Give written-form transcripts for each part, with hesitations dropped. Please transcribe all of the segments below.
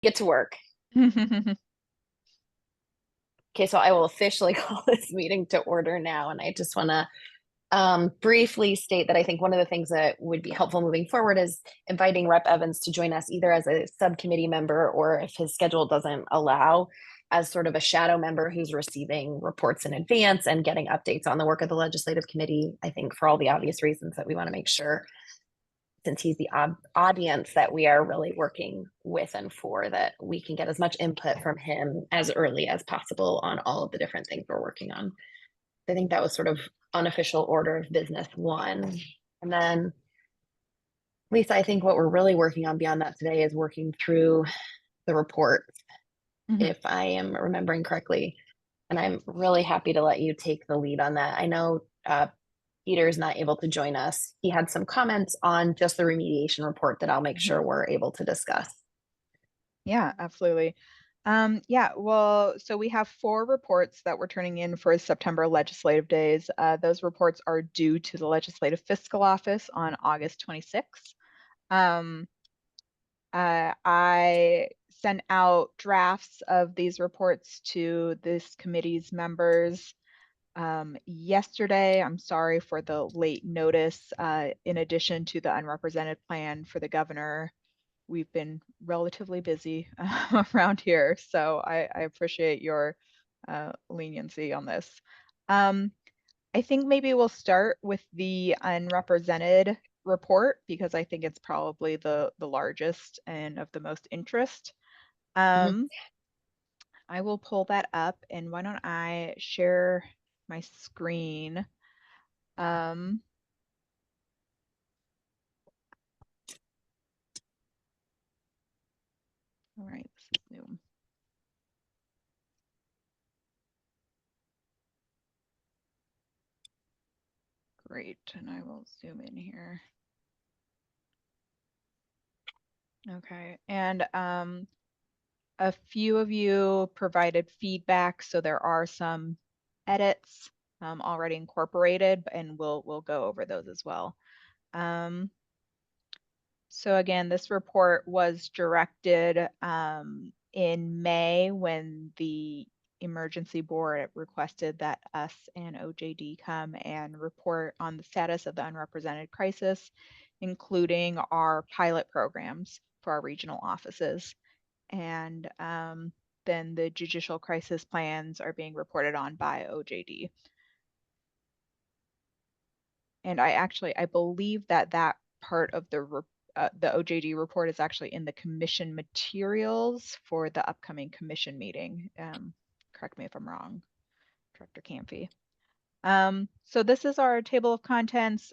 Get to work. Okay, so I will officially call this meeting to order now, and I just want to briefly state that I think one of the things that would be helpful moving forward is inviting Rep. Evans to join us either as a subcommittee member or if his schedule doesn't allow, as sort of a shadow member who's receiving reports in advance and getting updates on the work of the legislative committee. I think for all the obvious reasons that we want to make sure, since he's the audience that we are really working with and for, that we can get as much input from him as early as possible on all of the different things we're working on. I think that was sort of unofficial order of business one. And then, Lisa, I think what we're really working on beyond that today is working through the report, if I am remembering correctly. And I'm really happy to let you take the lead on that. I know Peter's not able to join us. He had some comments on just the remediation report that I'll make sure we're able to discuss. Yeah, absolutely. Yeah, well, so we have 4 reports that we're turning in for September legislative days. Those reports are due to the Legislative Fiscal Office on August 26th. I sent out drafts of these reports to this committee's members yesterday. I'm sorry for the late notice. In addition to the unrepresented plan for the governor, we've been relatively busy around here, so I appreciate your leniency on this. I think maybe we'll start with the unrepresented report because I think it's probably the largest and of the most interest. Mhm. I will pull that up, and why don't I share my screen? Um, all right, this is Zoom. Great, and I will zoom in here. Okay, and a few of you provided feedback, so there are some edits already incorporated, and we'll go over those as well. So again, this report was directed in May when the emergency board requested that us and OJD come and report on the status of the unrepresented crisis, including our pilot programs for our regional offices. And then the judicial crisis plans are being reported on by OJD. And I believe that part of the OJD report is actually in the commission materials for the upcoming commission meeting. Correct me if I'm wrong, Director Campy. So this is our table of contents.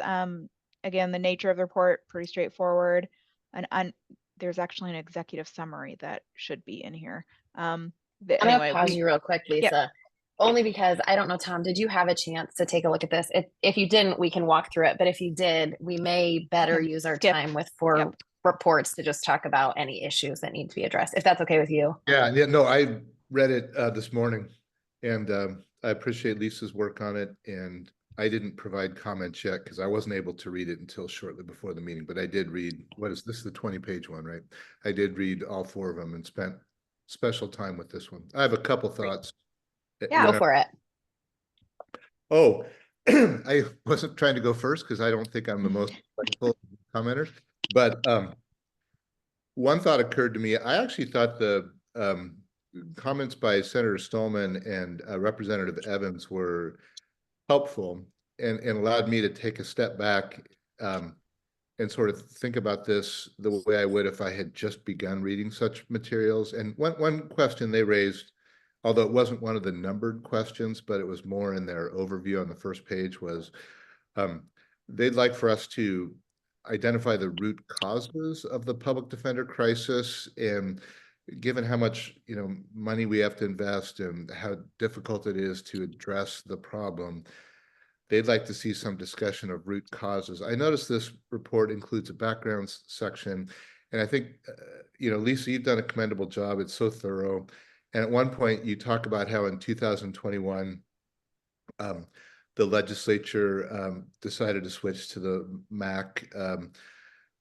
Again, the nature of the report, pretty straightforward. There's actually an executive summary that should be in here. I'm gonna pause you real quick, Yep. Lisa. Only because I don't know, Tom, did you have a chance to take a look at this? If you didn't, we can walk through it. But if you did, we may better use our time with 4 reports to just talk about any issues that need to be addressed, if that's okay with you. Yeah, no, I read it this morning, and I appreciate Lisa's work on it. And I didn't provide comments yet because I wasn't able to read it until shortly before the meeting. But I did read, what is this, the 20-page one, right? I did read all 4 of them and spent special time with this one. I have a couple thoughts. Yeah, go for it. Oh, I wasn't trying to go first because I don't think I'm the most commenter. But one thought occurred to me. I actually thought the comments by Senator Stallman and Representative Evans were helpful and allowed me to take a step back and sort of think about this the way I would if I had just begun reading such materials. And one question they raised, although it wasn't one of the numbered questions, but it was more in their overview on the first page, was they'd like for us to identify the root causes of the public defender crisis. And given how much money we have to invest and how difficult it is to address the problem, they'd like to see some discussion of root causes. I noticed this report includes a background section, and I think Lisa, you've done a commendable job. It's so thorough. And at one point you talk about how in 2021 the legislature decided to switch to the MAC.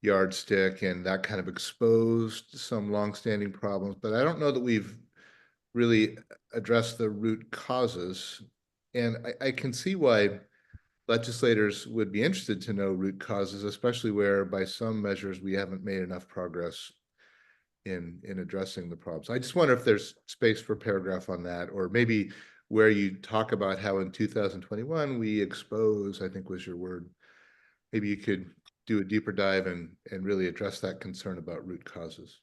yardstick, and that kind of exposed some longstanding problems. But I don't know that we've really addressed the root causes. And I can see why legislators would be interested to know root causes, especially where by some measures we haven't made enough progress in addressing the problems. I just wonder if there's space for a paragraph on that, or maybe where you talk about how in 2021 we expose, I think was your word. Maybe you could do a deeper dive and really address that concern about root causes.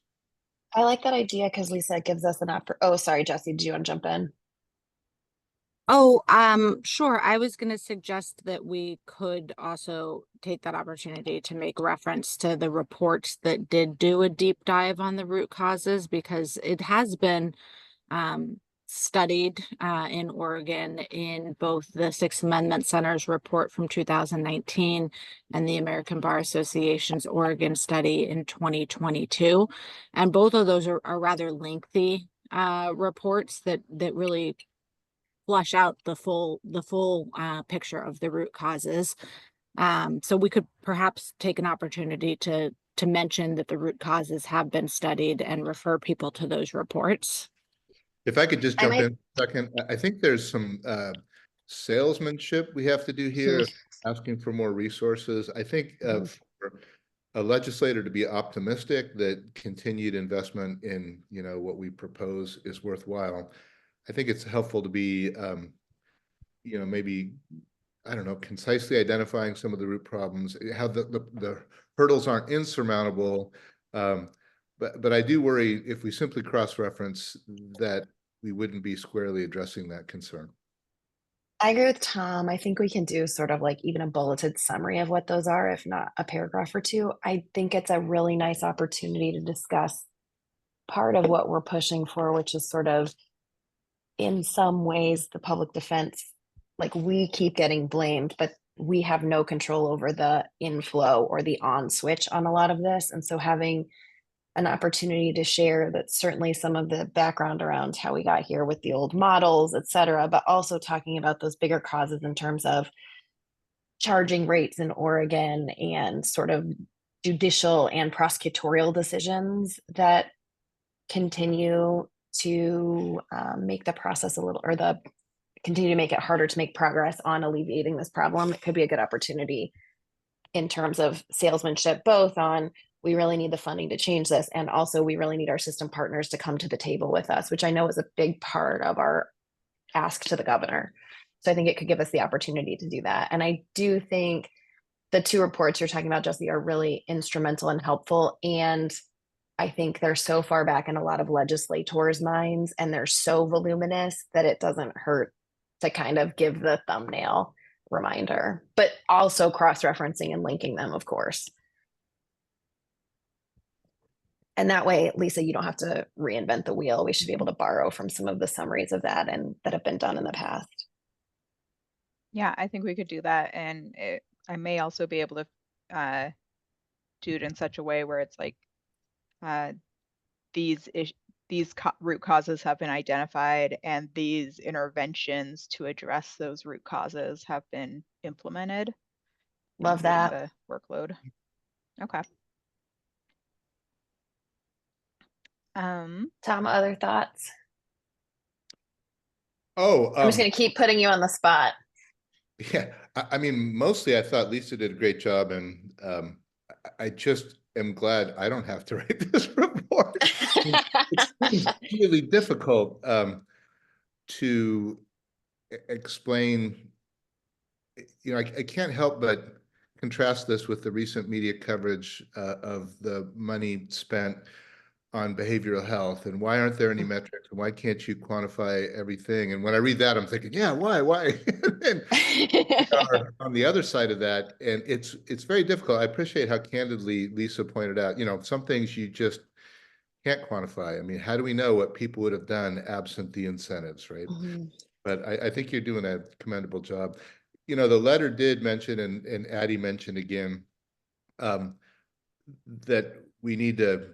I like that idea because Lisa, it gives us an oh, sorry, Jesse, do you want to jump in? Oh, sure. I was going to suggest that we could also take that opportunity to make reference to the reports that did do a deep dive on the root causes, because it has been studied in Oregon in both the Sixth Amendment Center's report from 2019 and the American Bar Association's Oregon study in 2022. And both of those are rather lengthy reports that really flush out the full picture of the root causes. So we could perhaps take an opportunity to mention that the root causes have been studied and refer people to those reports. If I could just jump in a second, I think there's some salesmanship we have to do here, asking for more resources. I think for a legislator to be optimistic that continued investment in, what we propose is worthwhile, I think it's helpful to be, maybe, I don't know, concisely identifying some of the root problems, how the hurdles aren't insurmountable. But I do worry if we simply cross-reference that we wouldn't be squarely addressing that concern. I agree with Tom. I think we can do sort of like even a bulleted summary of what those are, if not a paragraph or two. I think it's a really nice opportunity to discuss part of what we're pushing for, which is sort of, in some ways, the public defense. Like, we keep getting blamed, but we have no control over the inflow or the on switch on a lot of this. And so having an opportunity to share that certainly some of the background around how we got here with the old models, et cetera, but also talking about those bigger causes in terms of charging rates in Oregon and sort of judicial and prosecutorial decisions that continue to make the process continue to make it harder to make progress on alleviating this problem. It could be a good opportunity in terms of salesmanship, both on we really need the funding to change this, and also we really need our system partners to come to the table with us, which I know is a big part of our ask to the governor. So I think it could give us the opportunity to do that. And I do think the two reports you're talking about, Jesse, are really instrumental and helpful. And I think they're so far back in a lot of legislators' minds, and they're so voluminous that it doesn't hurt to kind of give the thumbnail reminder, but also cross-referencing and linking them, of course. And that way, Lisa, you don't have to reinvent the wheel. We should be able to borrow from some of the summaries of that and that have been done in the past. Yeah, I think we could do that. And I may also be able to do it in such a way where it's like these root causes have been identified and these interventions to address those root causes have been implemented. Love that. The workload. Okay. Tom, other thoughts? Oh, I'm just going to keep putting you on the spot. Yeah, I mean, mostly I thought Lisa did a great job, and I just am glad I don't have to write this report. It's really difficult to explain. I can't help but contrast this with the recent media coverage of the money spent on behavioral health, and why aren't there any metrics, and why can't you quantify everything? And when I read that, I'm thinking, yeah, why? And on the other side of that, and it's very difficult. I appreciate how candidly Lisa pointed out, some things you just can't quantify. I mean, how do we know what people would have done absent the incentives, right? Mm-hmm. But I think you're doing a commendable job. The letter did mention, and Addie mentioned again, that we need to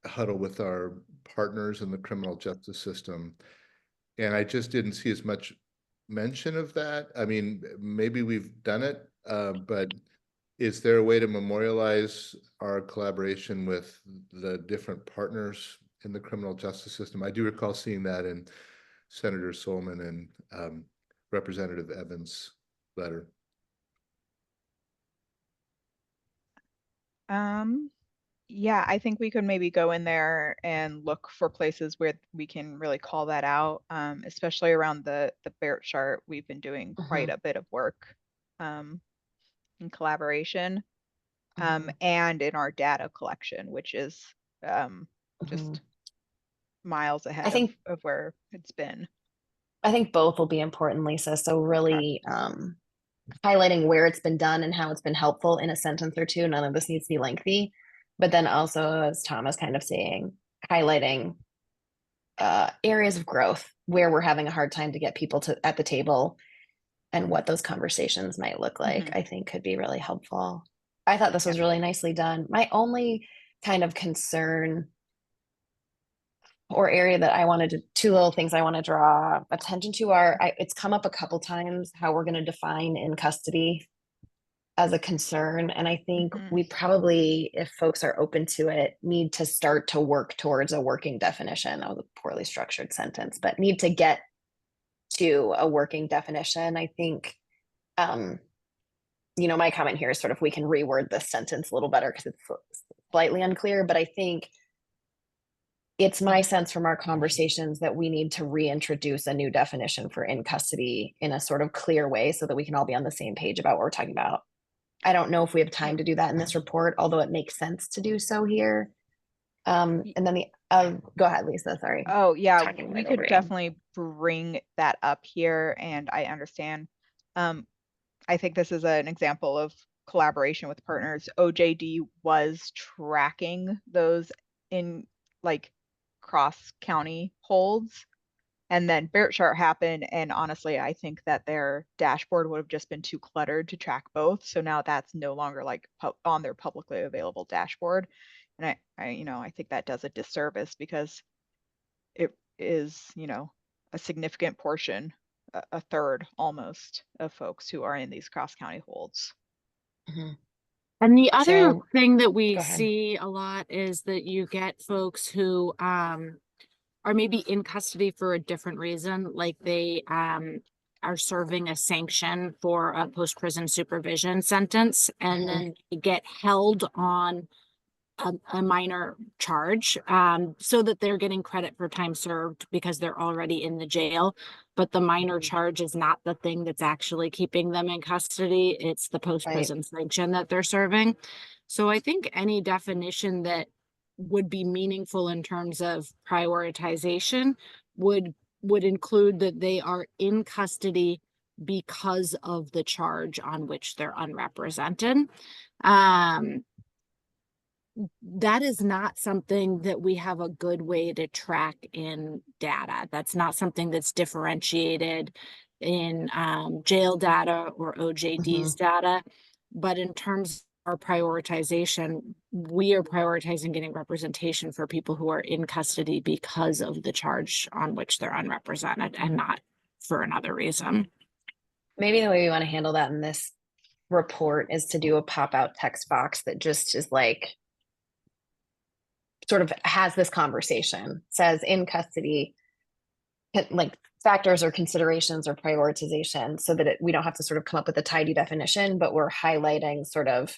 huddle with our partners in the criminal justice system. And I just didn't see as much mention of that. I mean, maybe we've done it, but is there a way to memorialize our collaboration with the different partners in the criminal justice system? I do recall seeing that in Senator Solomon and Representative Evans' letter. Yeah, I think we could maybe go in there and look for places where we can really call that out, especially around the BERT chart. We've been doing quite a bit of work in collaboration, and in our data collection, which is just miles ahead think- of where it's been. I think both will be important, Lisa. So really highlighting where it's been done and how it's been helpful in a sentence or two. None of this needs to be lengthy, but then also, as Tom was kind of saying, highlighting areas of growth where we're having a hard time to get people to at the table and what those conversations might look like, I think could be really helpful. I thought this was really nicely done. My only kind of concern or area that I wanted to, two little things I want to draw attention to are, it's come up a couple times how we're going to define in custody as a concern. And I think we probably, if folks are open to it, need to start to work towards a working definition. That was a poorly structured sentence, but need to get to a working definition. I think, you know, my comment here is sort of, we can reword this sentence a little better because it's slightly unclear, but I think it's my sense from our conversations that we need to reintroduce a new definition for in custody in a sort of clear way so that we can all be on the same page about what we're talking about. I don't know if we have time to do that in this report, although it makes sense to do so here. And then go ahead, Lisa, sorry. Oh yeah, Talking we right could over you. definitely bring that up here, and I understand. I think this is an example of collaboration with partners. OJD was tracking those in like cross-county holds, and then BERT chart happened, and honestly, I think that their dashboard would have just been too cluttered to track both. So now that's no longer like on their publicly available dashboard. And I think that does a disservice because it is, a significant portion, a third almost of folks who are in these cross-county holds. And the other So- thing that we go ahead. see a lot is that you get folks who are maybe in custody for a different reason, like they are serving a sanction for a post-prison supervision sentence, and then they get held on a minor charge, so that they're getting credit for time served because they're already in the jail. But the minor charge is not the thing that's actually keeping them in custody. It's the post-prison sanction that they're serving. So I think any definition that would be meaningful in terms of prioritization would include that they are in custody because of the charge on which they're unrepresented. That is not something that we have a good way to track in data. That's not something that's differentiated in jail data or OJD's data. But in terms of our prioritization, we are prioritizing getting representation for people who are in custody because of the charge on which they're unrepresented and not for another reason. Maybe the way we want to handle that in this report is to do a pop-out text box that just is like, sort of has this conversation, says in custody, like factors or considerations or prioritization, so that we don't have to sort of come up with a tidy definition, but we're highlighting sort of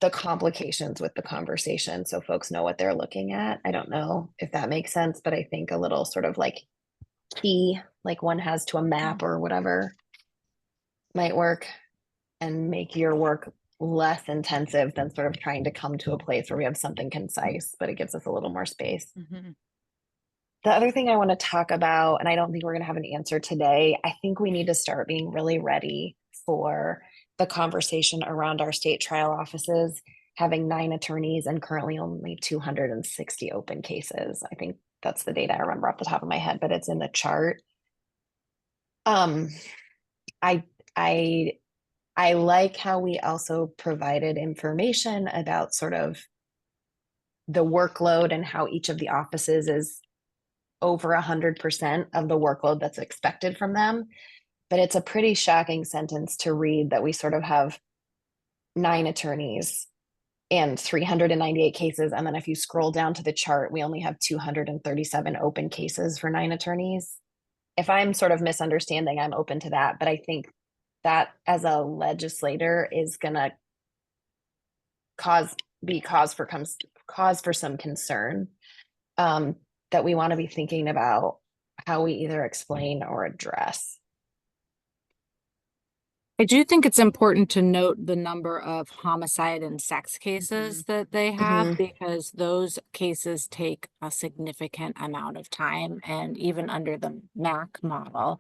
the complications with the conversation so folks know what they're looking at. I don't know if that makes sense, but I think a little sort of like key, like one has to a map or whatever, might work and make your work less intensive than sort of trying to come to a place where we have something concise, but it gives us a little more space. The other thing I want to talk about, and I don't think we're going to have an answer today, I think we need to start being really ready for the conversation around our state trial offices having 9 attorneys and currently only 260 open cases. I think that's the data I remember off the top of my head, but it's in the chart. I like how we also provided information about sort of the workload and how each of the offices is over 100% of the workload that's expected from them. But it's a pretty shocking sentence to read that we sort of have 9 attorneys and 398 cases. And then if you scroll down to the chart, we only have 237 open cases for 9 attorneys. If I'm sort of misunderstanding, I'm open to that. But I think that as a legislator is gonna cause for some concern, that we want to be thinking about how we either explain or address. I do think it's important to note the number of homicide and sex cases that they have, because those cases take a significant amount of time, and even under the MAC model,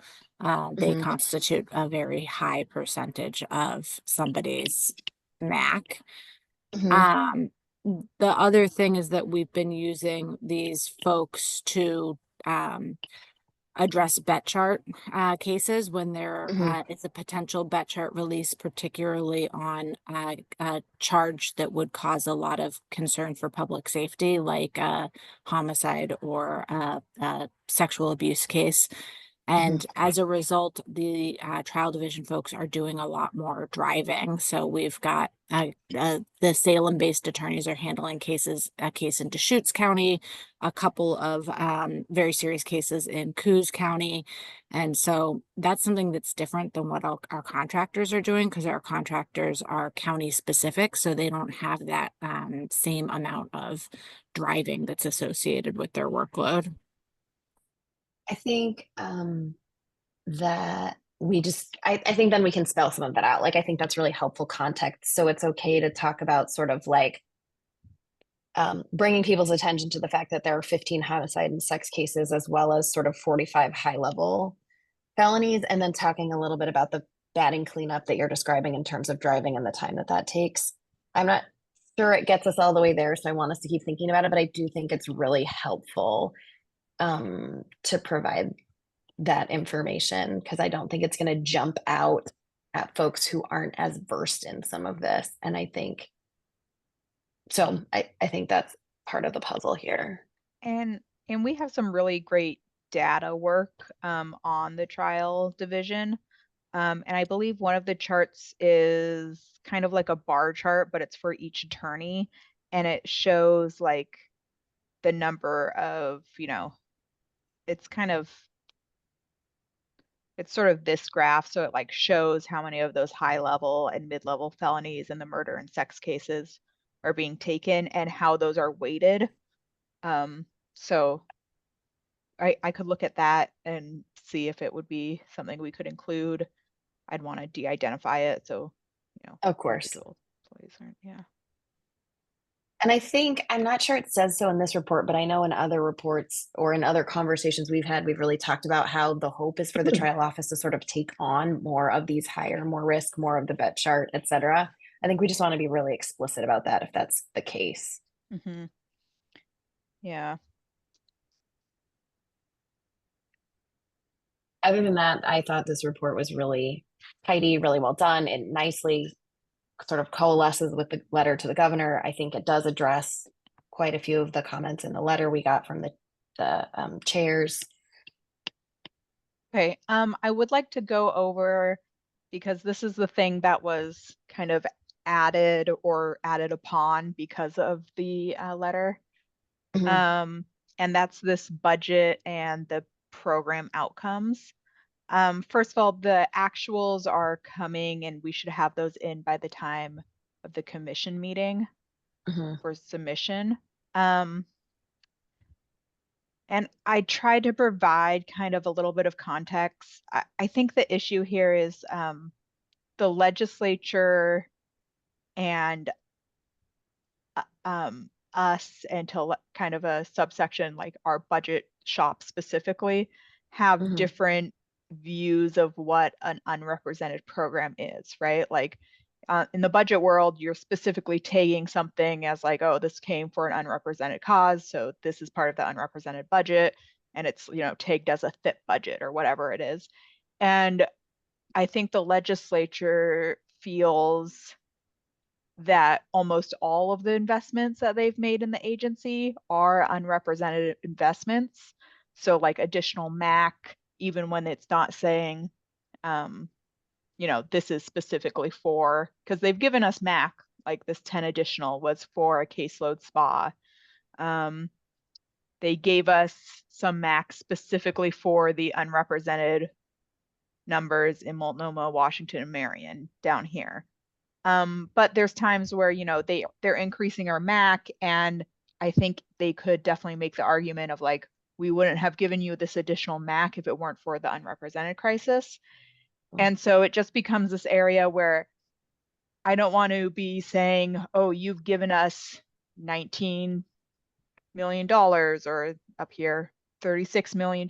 they constitute a very high percentage of somebody's MAC. The other thing is that we've been using these folks to address bet chart cases when there is a potential bet chart release, particularly on a charge that would cause a lot of concern for public safety, like a homicide or a sexual abuse case. And as a result, the trial division folks are doing a lot more driving. So we've got the Salem-based attorneys are handling a case in Deschutes County, a couple of very serious cases in Coos County. And so that's something that's different than what our contractors are doing, because our contractors are county specific. So they don't have that same amount of driving that's associated with their workload. I think that I think then we can spell some of that out. Like, I think that's really helpful context. So it's okay to talk about sort of like bringing people's attention to the fact that there are 15 homicide and sex cases, as well as sort of 45 high level felonies, and then talking a little bit about the batting cleanup that you're describing in terms of driving and the time that takes. I'm not sure it gets us all the way there, so I want us to keep thinking about it, but I do think it's really helpful to provide that information, because I don't think it's going to jump out at folks who aren't as versed in some of this. And I think that's part of the puzzle here. And we have some really great data work on the trial division. And I believe one of the charts is kind of like a bar chart, but it's for each attorney. And it shows like the number of, it's sort of this graph. So it like shows how many of those high level and mid-level felonies and the murder and sex cases are being taken and how those are weighted. So I could look at that and see if it would be something we could include. I'd want to de-identify it. So, Of course. Yeah. And I think, I'm not sure it says so in this report, but I know in other reports or in other conversations we've had, we've really talked about how the hope is for the trial office to sort of take on more of these more risk, more of the bet chart, et cetera. I think we just want to be really explicit about that if that's the case. Yeah. Other than that, I thought this report was really tidy, really well done. It nicely sort of coalesces with the letter to the governor. I think it does address quite a few of the comments in the letter we got from the chairs. Okay, I would like to go over, because this is the thing that was kind of added or added upon because of the letter. And that's this budget and the program outcomes. First of all, the actuals are coming and we should have those in by the time of the commission meeting for submission. And I tried to provide kind of a little bit of context. I think the issue here is the legislature and us, until kind of a subsection like our budget shop specifically, have different views of what an unrepresented program is, right? Like in the budget world, you're specifically tagging something as like, oh, this came for an unrepresented cause, so this is part of the unrepresented budget, and it's, tagged as a FIP budget or whatever it is. And I think the legislature feels that almost all of the investments that they've made in the agency are unrepresented investments. So like additional MAC, even when it's not saying this is specifically for, because they've given us MAC, like this 10 additional was for a caseload spa. They gave us some MAC specifically for the unrepresented numbers in Multnomah, Washington, and Marion down here. But there's times where, they're increasing our MAC, and I think they could definitely make the argument of like, we wouldn't have given you this additional MAC if it weren't for the unrepresented crisis. And so it just becomes this area where I don't want to be saying, oh, you've given us $19 million, or up here, $36 million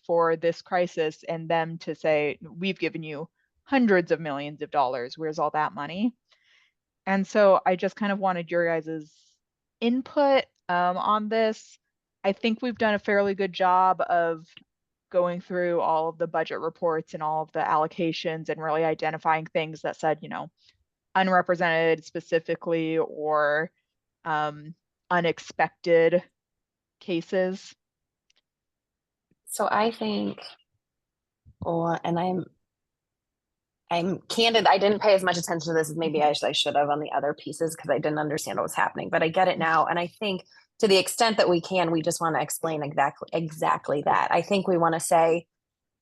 for this crisis, and them to say, we've given you hundreds of millions of dollars. Where's all that money? And so I just kind of wanted your guys' input on this. I think we've done a fairly good job of going through all of the budget reports and all of the allocations and really identifying things that said, unrepresented specifically, or unexpected cases. So I think, and I'm candid, I didn't pay as much attention to this as maybe I should have on the other pieces, because I didn't understand what was happening, but I get it now. And I think to the extent that we can, we just want to explain exactly that. I think we want to say,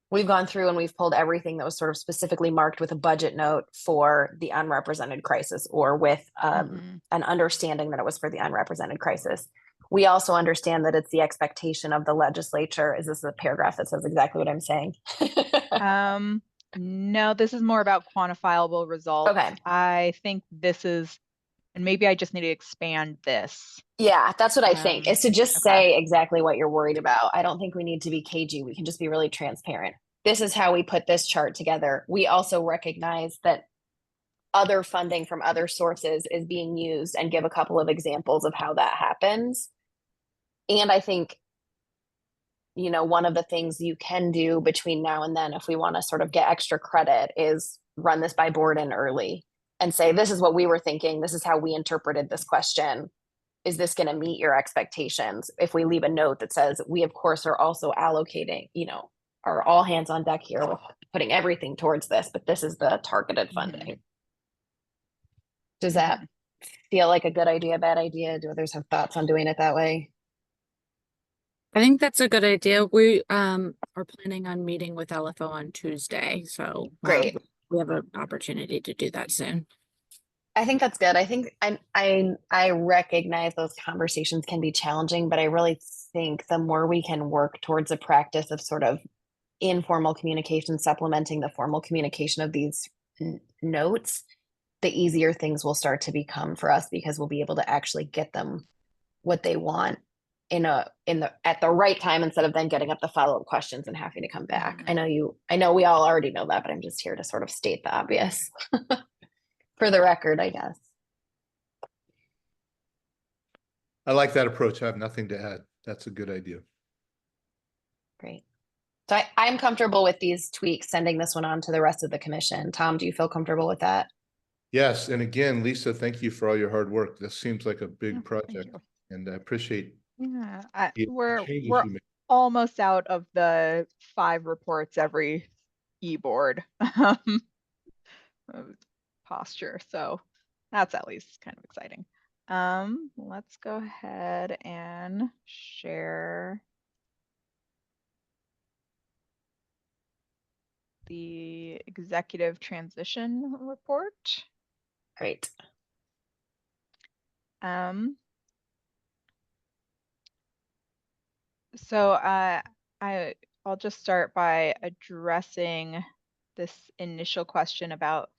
we've gone through and we've pulled everything that was sort of specifically marked with a budget note for the unrepresented crisis, or with an understanding that it was for the unrepresented crisis. We also understand that it's the expectation of the legislature. Is this a paragraph that says exactly what I'm saying? No, this is more about quantifiable results. Okay. I think this is, and maybe I just need to expand this. Yeah, that's what I think, is to just okay. say exactly what you're worried about. I don't think we need to be cagey. We can just be really transparent. This is how we put this chart together. We also recognize that other funding from other sources is being used, and give a couple of examples of how that happens. And I think, one of the things you can do between now and then, if we want to sort of get extra credit, is run this by board in early and say, this is what we were thinking. This is how we interpreted this question. Is this going to meet your expectations? If we leave a note that says, we of course are also allocating, are all hands on deck here with putting everything towards this, but this is the targeted funding. Does that feel like a good idea, bad idea? Do others have thoughts on doing it that way? I think that's a good idea. We are planning on meeting with LFO on Tuesday, so Great. We have an opportunity to do that soon. I think that's good. I think I recognize those conversations can be challenging, but I really think the more we can work towards a practice of sort of informal communication supplementing the formal communication of these notes, the easier things will start to become for us, because we'll be able to actually get them what they want at the right time, instead of then getting up the follow-up questions and having to come back. I know we all already know that, but I'm just here to sort of state the obvious for the record, I guess. I like that approach. I have nothing to add. That's a good idea. Great. So I'm comfortable with these tweaks, sending this one on to the rest of the commission. Tom, do you feel comfortable with that? Yes. And again, Lisa, thank you for all your hard work. This seems like a big project, and I appreciate. Yeah, we're almost out of the 5 reports every e-board posture, so that's at least kind of exciting. Let's go ahead and share the executive transition report. Great. So I'll just start by addressing this initial question about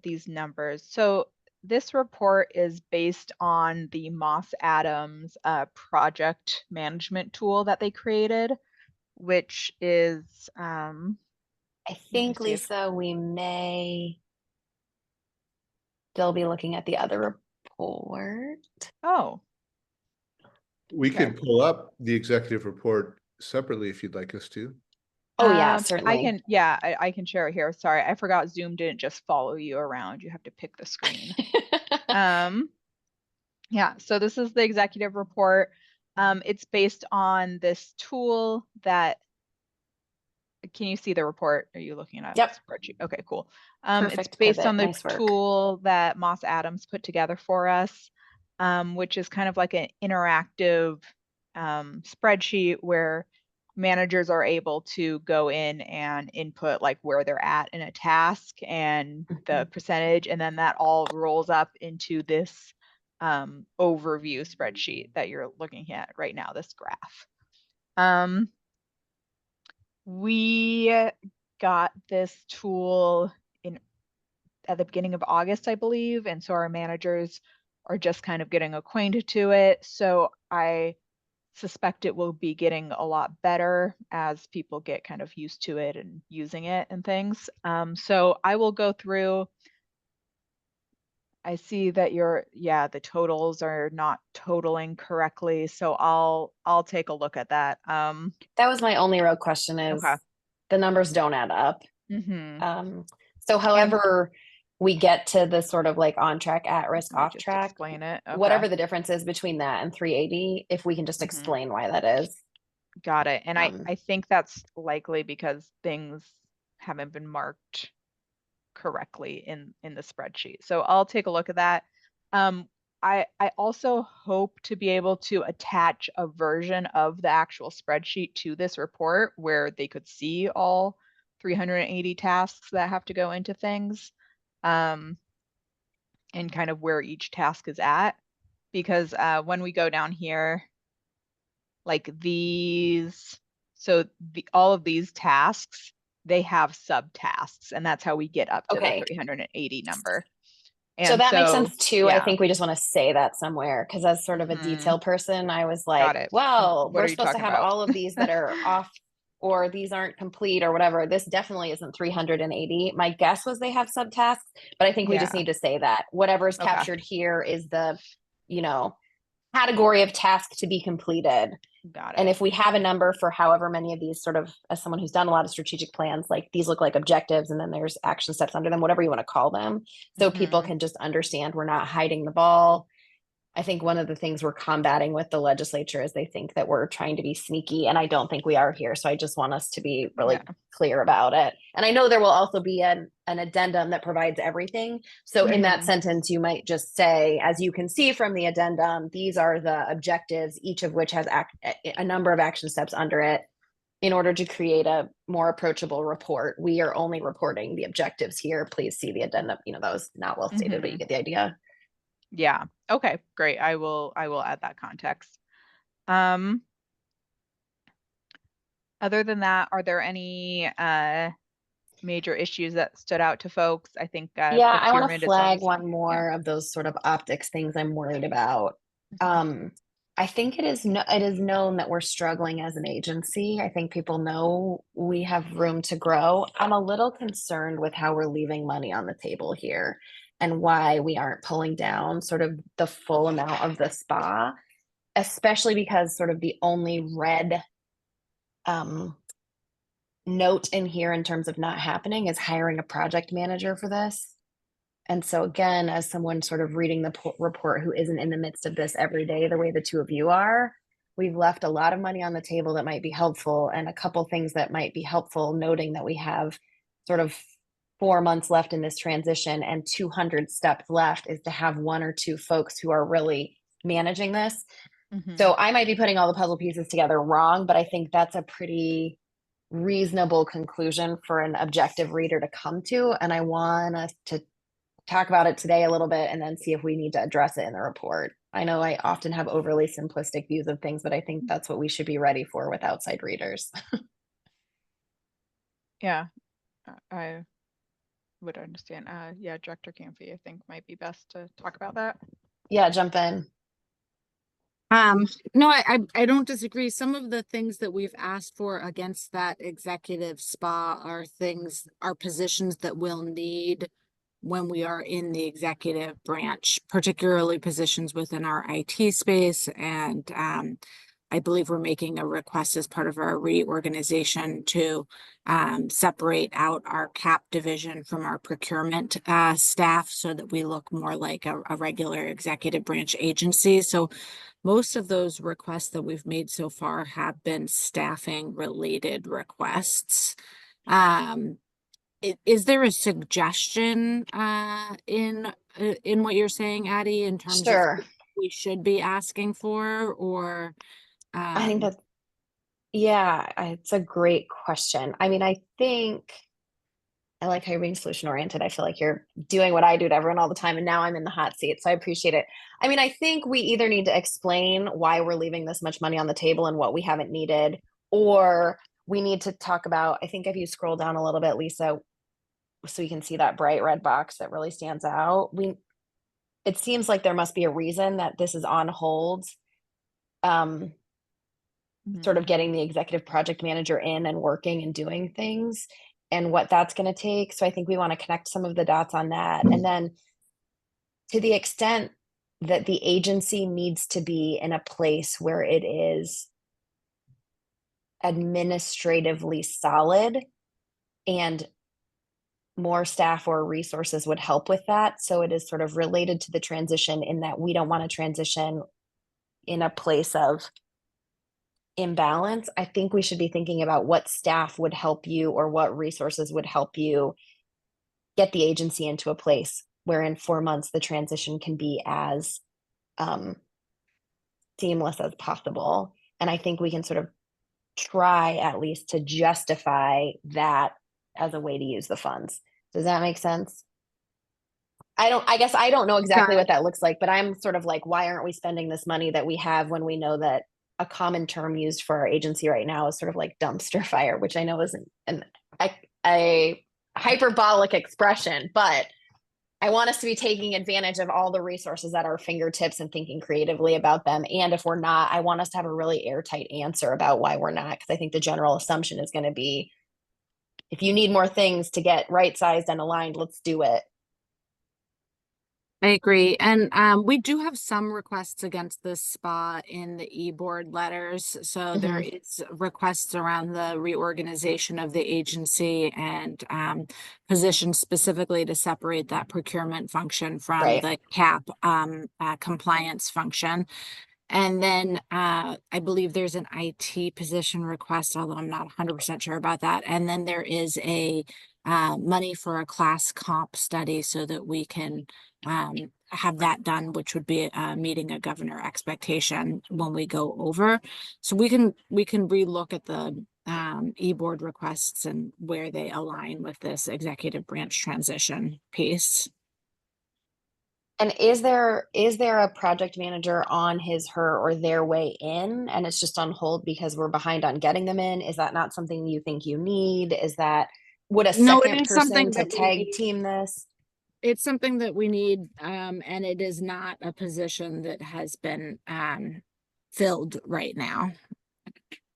these numbers. So this report is based on the Moss Adams project management tool that they created, which is I think, Lisa, we may still be looking at the other report. Oh. We could pull up the executive report separately if you'd like us to. Oh yeah, certainly. I can share it here. Sorry, I forgot Zoom didn't just follow you around. You have to pick the screen. Yeah, so this is the executive report. It's based on this tool that can you see the report? Are you looking at Yep. the spreadsheet? Okay, cool. It's Perfect based pivot. on the Nice work. tool that Moss Adams put together for us, which is kind of like an interactive spreadsheet where managers are able to go in and input like where they're at in a task and the percentage, and then that all rolls up into this overview spreadsheet that you're looking at right now, this graph. We got this tool at the beginning of August, I believe, and so our managers are just kind of getting acquainted to it. So I suspect it will be getting a lot better as people get kind of used to it and using it and things. So I will go through. I see that the totals are not totaling correctly, so I'll take a look at that. That was my only real question is Okay. the numbers don't add up. Mm-hmm. So however we get to the sort of like on track, at risk, Let me off just track, explain it. Okay. whatever the difference is between that and 380, if we can just Mhm. explain why that is. Got it. And Um, I think that's likely because things haven't been marked correctly in the spreadsheet. So I'll take a look at that. I also hope to be able to attach a version of the actual spreadsheet to this report where they could see all 380 tasks that have to go into things, and kind of where each task is at. Because when we go down here, like these, so all of these tasks, they have subtasks, and that's how we get up to Okay. the 380 number. So And that makes sense too. I yeah. think we just want to say that somewhere because as sort of a Mhm. detail person, I was Got like, it. well, What are we're you supposed to talking have about? all of these that are off or these aren't complete or whatever. This definitely isn't 380. My guess was they have subtasks, but I think we just Yeah. need to say that whatever is Okay. captured here is the, category of task to be completed. Got And it. if we have a number for however many of these sort of, as someone who's done a lot of strategic plans, like these look like objectives and then there's action steps under them, whatever you want to call them. So people Mhm. can just understand we're not hiding the ball. I think one of the things we're combating with the legislature is they think that we're trying to be sneaky, and I don't think we are here. So I just want us to be really clear about it. And I know there will also be an addendum that provides everything. So in that Mhm. sentence, you might just say, as you can see from the addendum, these are the objectives, each of which has a number of action steps under it. In order to create a more approachable report, we are only reporting the objectives here. Please see the addendum. That was not well stated, but you get the idea. Yeah. Okay, great. I will add that context. Other than that, are there any major issues that stood out to folks? I think I want to procurement is flag one one more of those sort of optics things I'm worried about. I think it is known that we're struggling as an agency. I think people know we have room to grow. I'm a little concerned with how we're leaving money on the table here and why we aren't pulling down sort of the full amount of the SPA, especially because sort of the only red note in here in terms of not happening is hiring a project manager for this. And so again, as someone sort of reading the report who isn't in the midst of this every day, the way the two of you are, we've left a lot of money on the table that might be helpful, and a couple things that might be helpful, noting that we have sort of 4 months left in this transition and 200 steps left, is to have 1 or 2 folks who are really managing this. So I might be putting all the puzzle pieces together wrong, but I think that's a pretty reasonable conclusion for an objective reader to come to. And I want us to talk about it today a little bit and then see if we need to address it in the report. I know I often have overly simplistic views of things, but I think that's what we should be ready for with outside readers. Yeah, I would understand. Yeah, Director Camphy, I think might be best to talk about that. Yeah, jump in. No, I don't disagree. Some of the things that we've asked for against that executive SPA are positions that we'll need when we are in the executive branch, particularly positions within our IT space and I believe we're making a request as part of our reorganization to separate out our CAP division from our procurement staff so that we look more like a regular executive branch agency. So most of those requests that we've made so far have been staffing related requests. Is there a suggestion in what you're saying, Addie, in terms of Sure. what we should be asking for, or I think that's, yeah, it's a great question. I mean, I think I like how you're being solution oriented. I feel like you're doing what I do to everyone all the time, and now I'm in the hot seat, so I appreciate it. I mean, I think we either need to explain why we're leaving this much money on the table and what we haven't needed, or we need to talk about, I think if you scroll down a little bit, Lisa, so you can see that bright red box that really stands out. It seems like there must be a reason that this is on hold. Sort of getting the executive project manager in and working and doing things and what that's going to take. So I think we want to connect some of the dots on that. And then to the extent that the agency needs to be in a place where it is administratively solid, and more staff or resources would help with that. So it is sort of related to the transition in that we don't want to transition in a place of imbalance. I think we should be thinking about what staff would help you or what resources would help you get the agency into a place where in 4 months the transition can be as seamless as possible. And I think we can sort of try at least to justify that as a way to use the funds. Does that make sense? I guess I don't know exactly what that looks like, but I'm sort of like, why aren't we spending this money that we have when we know that a common term used for our agency right now is sort of like dumpster fire, which I know isn't a hyperbolic expression, but I want us to be taking advantage of all the resources at our fingertips and thinking creatively about them. And if we're not, I want us to have a really airtight answer about why we're not, because I think the general assumption is going to be, if you need more things to get right-sized and aligned, let's do it. I agree. And we do have some requests against the SPA in the e-board letters. So there is requests around the reorganization of the agency and positions specifically to separate that procurement function from the CAP compliance function. And then I believe there's an IT position request, although I'm not 100% sure about that. And then there is a money for a class comp study so that we can have that done, which would be meeting a governor expectation when we go over. So we can relook at the e-board requests and where they align with this executive branch transition piece. And is there a project manager on his, her, or their way in, and it's just on hold because we're behind on getting them in? Is that not something you think you need? Is that, would a second person to tag team this? It's something that we need, and it is not a position that has been filled right now.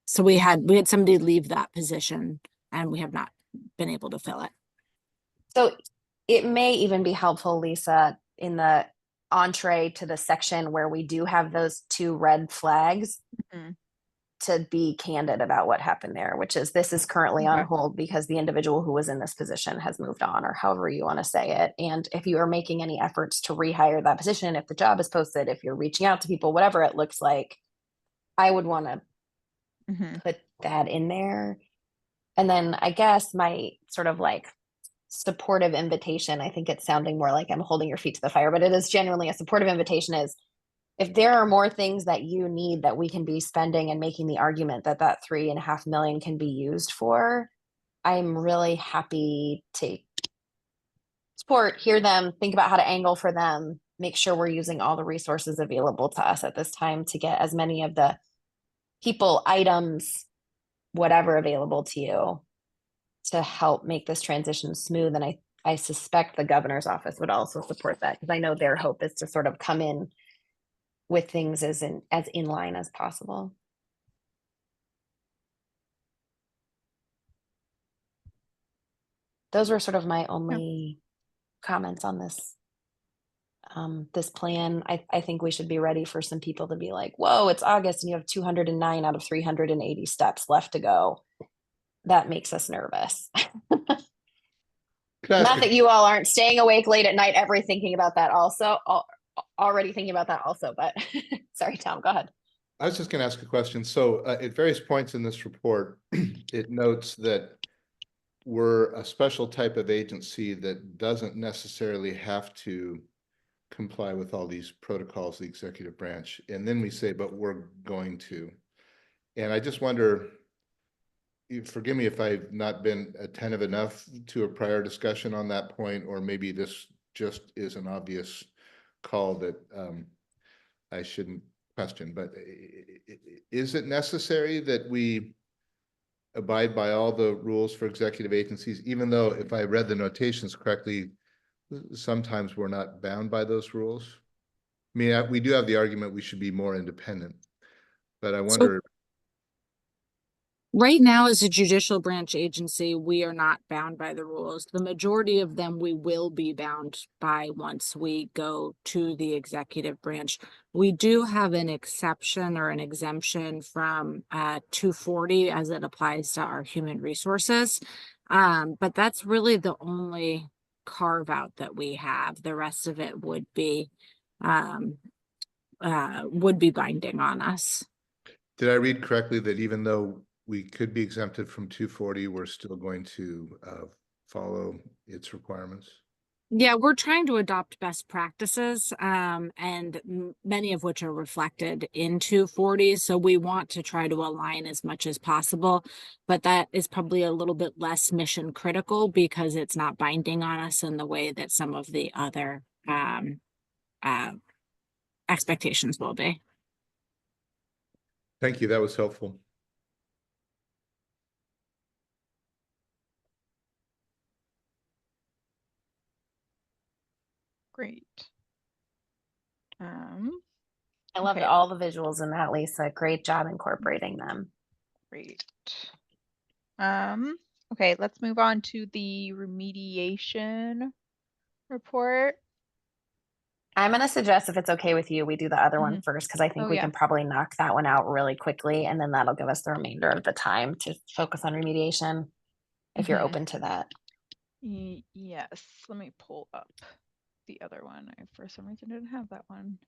So we had somebody leave that position and we have not been able to fill it. So it may even be helpful, Lisa, in the entree to the section where we do have those 2 red flags, to be candid about what happened there, which is this is currently on hold because the individual who was in this position has moved on, or however you want to say it. And if you are making any efforts to rehire that position, if the job is posted, if you're reaching out to people, whatever it looks like, I would want to put that in there. And then I guess my sort of like supportive invitation, I think it's sounding more like I'm holding your feet to the fire, but it is genuinely a supportive invitation, is if there are more things that you need that we can be spending and making the argument that that $3.5 million can be used for, I'm really happy to support, hear them, think about how to angle for them, make sure we're using all the resources available to us at this time to get as many of the people, items, whatever available to you to help make this transition smooth. And I suspect the governor's office would also support that, because I know their hope is to sort of come in with things as in line as possible. Those were sort of my only comments on this this plan. I think we should be ready for some people to be like, whoa, it's August and you have 209 out of 380 steps left to go. That makes us nervous. Could I ask Not that you all aren't staying awake late at night, thinking about that also, already thinking about that also, but sorry, Tom, go ahead. I was just going to ask a question. So at various points in this report, it notes that we're a special type of agency that doesn't necessarily have to comply with all these protocols, the executive branch. And then we say, but we're going to. And I just wonder, forgive me if I've not been attentive enough to a prior discussion on that point, or maybe this just is an obvious call that I shouldn't question, but is it necessary that we abide by all the rules for executive agencies, even though if I read the notations correctly, sometimes we're not bound by those rules? I mean, we do have the argument we should be more independent, but I wonder. Right now, as a judicial branch agency, we are not bound by the rules. The majority of them we will be bound by once we go to the executive branch. We do have an exception or an exemption from 240 as it applies to our human resources. But that's really the only carve out that we have. The rest of it would be binding on us. Did I read correctly that even though we could be exempted from 240, we're still going to follow its requirements? Yeah, we're trying to adopt best practices, and many of which are reflected in 240. So we want to try to align as much as possible, but that is probably a little bit less mission critical because it's not binding on us in the way that some of the other expectations will be. Thank you. That was helpful. Great. I loved Okay. all the visuals in that, Lisa. Great job incorporating them. Great. Okay, let's move on to the remediation report. I'm going to suggest, if it's okay with you, we do the other one first, because I think Oh, we yeah. can probably knock that one out really quickly, and then that'll give us the remainder of the time to focus on remediation, if you're open to that. Yes, let me pull up the other one. I, for some reason, didn't have that one.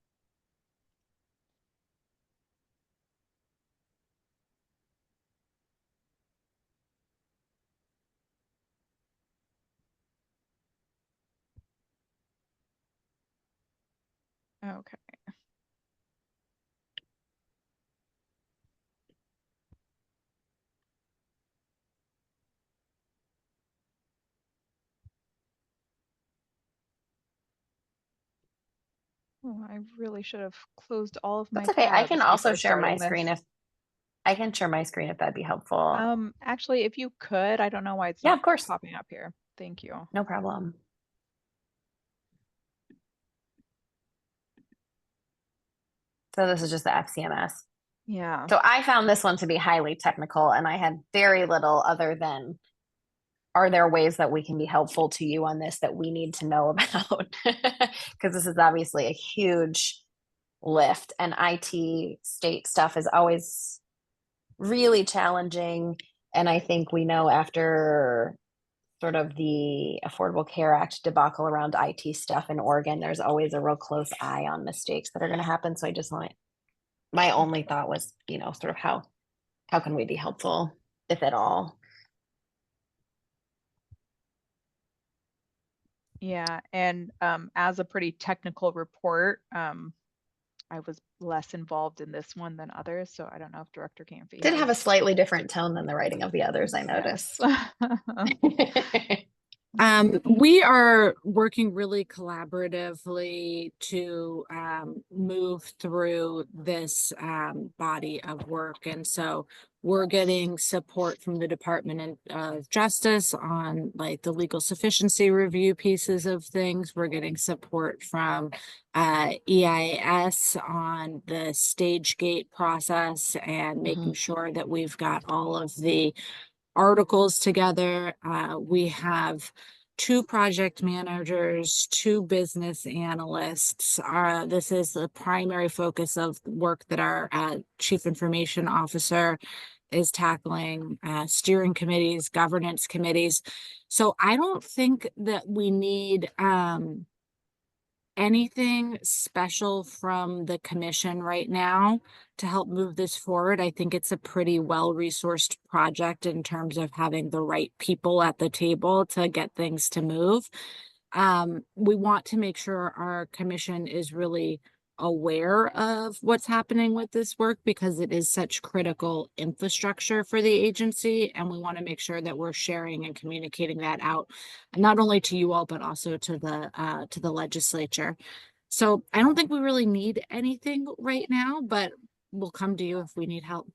Okay. Oh, I really should have closed all of my That's okay. I can tabs also before share my starting screen this. if I can share my screen if that'd be helpful. Actually, if you could, I don't know why it's Yeah, not of course. popping up here. Thank you. No problem. So this is just the FCMS. Yeah. So I found this one to be highly technical, and I had very little other than, are there ways that we can be helpful to you on this that we need to know about? Because this is obviously a huge lift, and IT state stuff is always really challenging. And I think we know after sort of the Affordable Care Act debacle around IT stuff in Oregon, there's always a real close eye on mistakes that are going to happen. So I just want, my only thought was, sort of how can we be helpful, if at all? Yeah, and as a pretty technical report, I was less involved in this one than others, so I don't know if Director Canfy Did have a has. slightly different tone than the writing of the others, I noticed. We are working really collaboratively to move through this body of work. And so we're getting support from the Department of Justice on like the legal sufficiency review pieces of things. We're getting support from EIS on the stage gate process and making sure that we've got all of the articles together. We have 2 project managers, 2 business analysts. This is the primary focus of work that our chief information officer is tackling, steering committees, governance committees. So I don't think that we need anything special from the commission right now to help move this forward. I think it's a pretty well-resourced project in terms of having the right people at the table to get things to move. We want to make sure our commission is really aware of what's happening with this work because it is such critical infrastructure for the agency, and we want to make sure that we're sharing and communicating that out not only to you all but also to the legislature. So I don't think we really need anything right now, but we'll come to you if we need help.